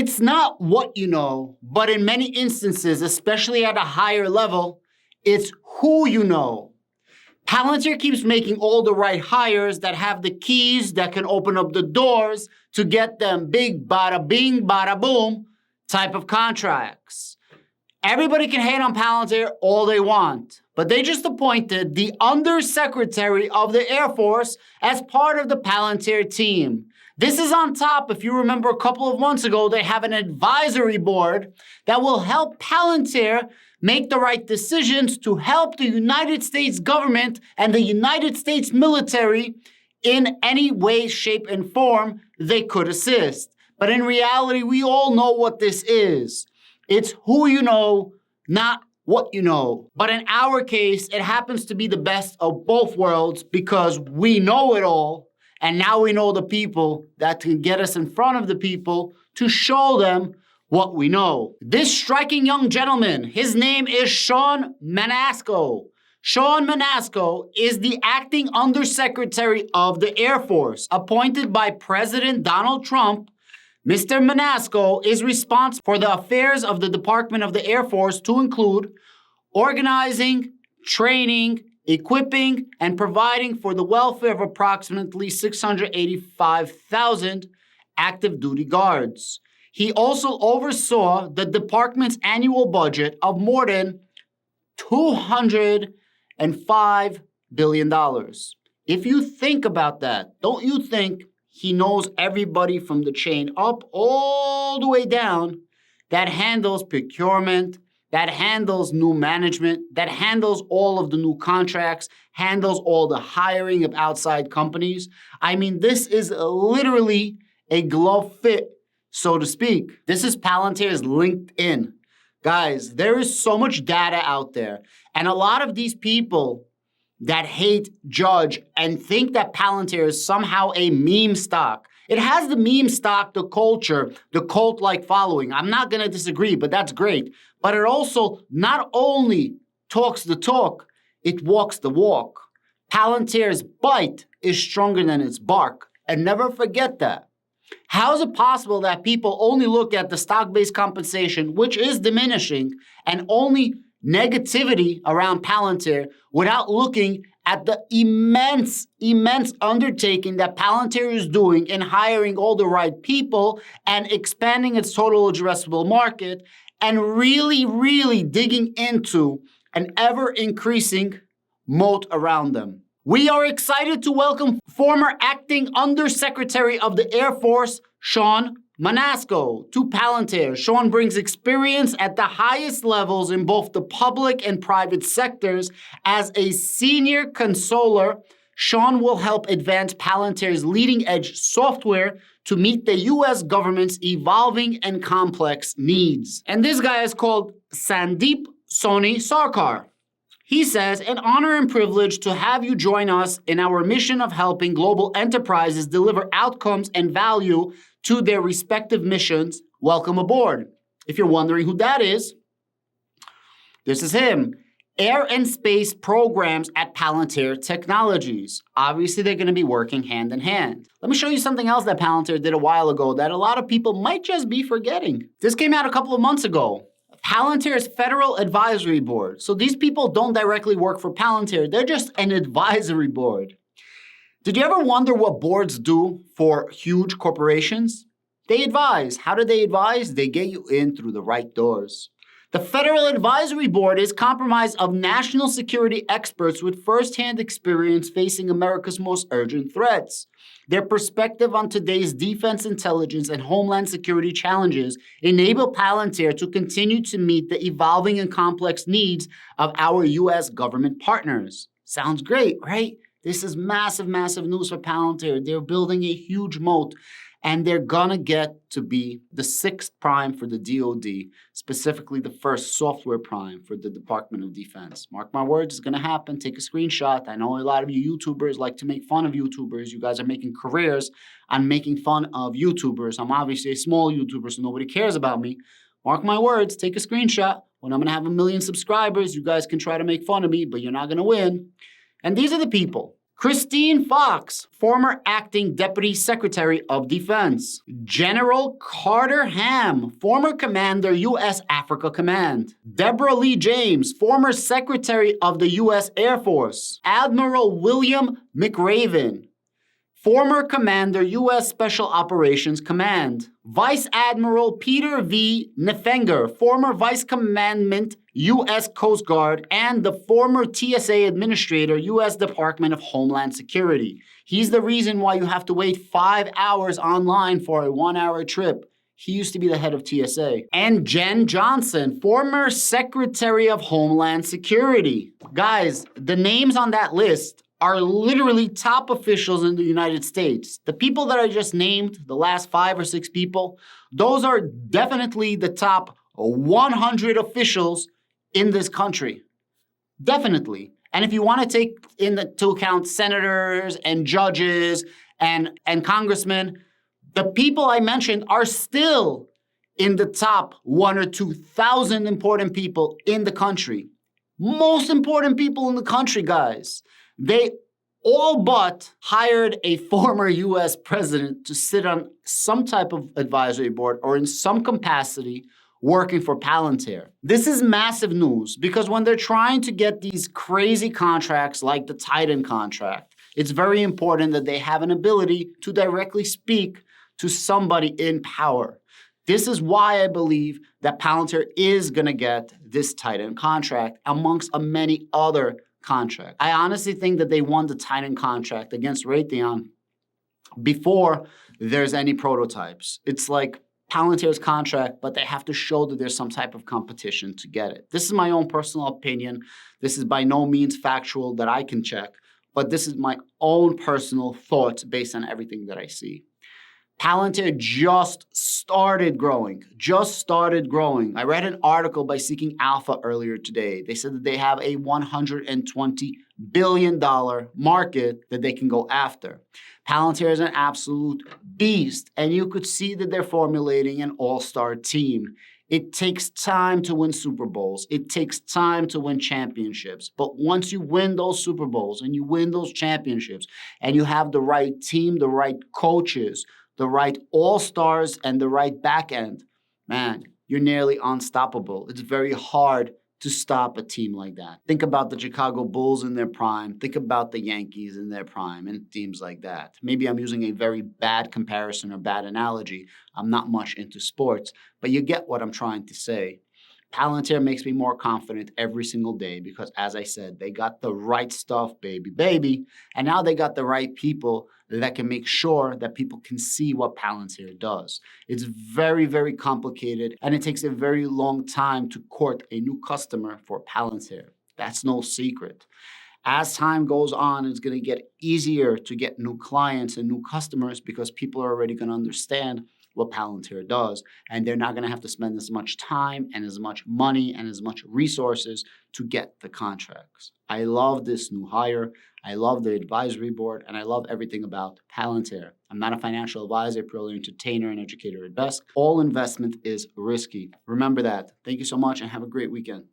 It's not what you know, but in many instances, especially at a higher level, it's who you know. Palantir keeps making all the right hires that have the keys that can open up the doors to get them big bada bing, bada boom type of contracts. Everybody can hate on Palantir all they want, but they just appointed the Undersecretary of the Air Force as part of the Palantir team. This is on top, if you remember a couple of months ago, they have an advisory board that will help Palantir make the right decisions to help the United States government and the United States military in any way, shape, and form they could assist. But in reality, we all know what this is. It's who you know, not what you know. But in our case, it happens to be the best of both worlds because we know it all. And now we know the people that can get us in front of the people to show them what we know. This striking young gentleman, his name is Sean Manasco. Sean Manasco is the acting Undersecretary of the Air Force, appointed by President Donald Trump. Mr. Manasco is responsible for the affairs of the Department of the Air Force to include organizing, training, equipping, and providing for the welfare of approximately 685,000 active duty guards. He also oversaw the department's annual budget of more than $205 billion. If you think about that, don't you think he knows everybody from the chain up all the way down that handles procurement, that handles new management, that handles all of the new contracts, handles all the hiring of outside companies? I mean, this is literally a glove fit, so to speak. This is Palantir's LinkedIn. Guys, there is so much data out there. And a lot of these people that hate, judge, and think that Palantir is somehow a meme stock. It has the meme stock, the culture, the cult-like following. I'm not going to disagree, but that's great. But it also not only talks the talk, it walks the walk. Palantir's bite is stronger than its bark. And never forget that. How is it possible that people only look at the stock-based compensation, which is diminishing, and only negativity around Palantir without looking at the immense undertaking that Palantir is doing in hiring all the right people and expanding its total addressable market and really digging into an ever-increasing moat around them? We are excited to welcome former acting Undersecretary of the Air Force, Sean Manasco, to Palantir. Sean brings experience at the highest levels in both the public and private sectors. As a senior consoler, Sean will help advance Palantir's leading-edge software to meet the U.S. government's evolving and complex needs. And this guy is called Sandeep Soni Sarkar. He says, an honor and privilege to have you join us in our mission of helping global enterprises deliver outcomes and value to their respective missions. Welcome aboard. If you're wondering who that is, this is him. Air and Space Programs at Palantir Technologies. Obviously, they're going to be working hand in hand. Let me show you something else that Palantir did a while ago that a lot of people might just be forgetting. This came out a couple of months ago. Palantir's Federal Advisory Board. So these people don't directly work for Palantir. They're just an advisory board. Did you ever wonder what boards do for huge corporations? They advise. How do they advise? They get you in through the right doors. The Federal Advisory Board is comprised of national security experts with firsthand experience facing America's most urgent threats. Their perspective on today's defense, intelligence, and homeland security challenges enable Palantir to continue to meet the evolving and complex needs of our U.S. government partners. Sounds great, right? This is massive news for Palantir. They're building a huge moat, and they're gonna get to be the 6th prime for the DoD, specifically the first software prime for the Department of Defense. Mark my words, it's gonna happen. Take a screenshot. I know a lot of you YouTubers like to make fun of YouTubers. You guys are making careers on making fun of YouTubers. I'm obviously a small YouTuber, so nobody cares about me. Mark my words, take a screenshot. When I'm gonna have 1 million subscribers, you guys can try to make fun of me, but you're not gonna win. And these are the people. Christine Fox, former acting Deputy Secretary of Defense. General Carter Ham, former Commander, U.S. Africa Command. Deborah Lee James, former Secretary of the U.S. Air Force. Admiral William McRaven, former Commander, U.S. Special Operations Command. Vice Admiral Peter V. Nefenger, former Vice Commandant, U.S. Coast Guard, and the former TSA Administrator, U.S. Department of Homeland Security. He's the reason why you have to wait 5 hours online for a 1-hour trip. He used to be the head of TSA. And Jen Johnson, former Secretary of Homeland Security. Guys, the names on that list are literally top officials in the United States. The people that I just named, the last 5 or 6 people, those are definitely the top 100 officials in this country. Definitely. And if you want to take into account senators and judges and congressmen, the people I mentioned are still in the top 1,000 or 2,000 important people in the country. Most important people in the country, guys. They all but hired a former U.S. president to sit on some type of advisory board or in some capacity working for Palantir. This is massive news because when they're trying to get these crazy contracts like the Titan contract, it's very important that they have an ability to directly speak to somebody in power. This is why I believe that Palantir is going to get this Titan contract amongst many other contract. I honestly think that they won the Titan contract against Raytheon before there's any prototypes. It's like Palantir's contract, but they have to show that there's some type of competition to get it. This is my own personal opinion. This is by no means factual that I can check, but this is my own personal thoughts based on everything that I see. Palantir just started growing. I read an article by Seeking Alpha earlier today. They said that they have a $120 billion market that they can go after. Palantir is an absolute beast, and you could see that they're formulating an all-star team. It takes time to win Super Bowls. It takes time to win championships. But once you win those Super Bowls and you win those championships and you have the right team, the right coaches, the right all-stars, and the right back end, man, you're nearly unstoppable. It's very hard to stop a team like that. Think about the Chicago Bulls in their prime. Think about the Yankees in their prime and teams like that. Maybe I'm using a very bad comparison or bad analogy. I'm not much into sports, but you get what I'm trying to say. Palantir makes me more confident every single day because, as I said, they got the right stuff, baby. And now they got the right people that can make sure that people can see what Palantir does. It's very, very complicated, and it takes a very long time to court a new customer for Palantir. That's no secret. As time goes on, it's going to get easier to get new clients and new customers because people are already going to understand what Palantir does, and they're not going to have to spend as much time and as much money and as much resources to get the contracts. I love this new hire. I love the advisory board, and I love everything about Palantir. I'm not a financial advisor, purely entertainer and educator at best. All investment is risky. Remember that. Thank you so much and have a great weekend.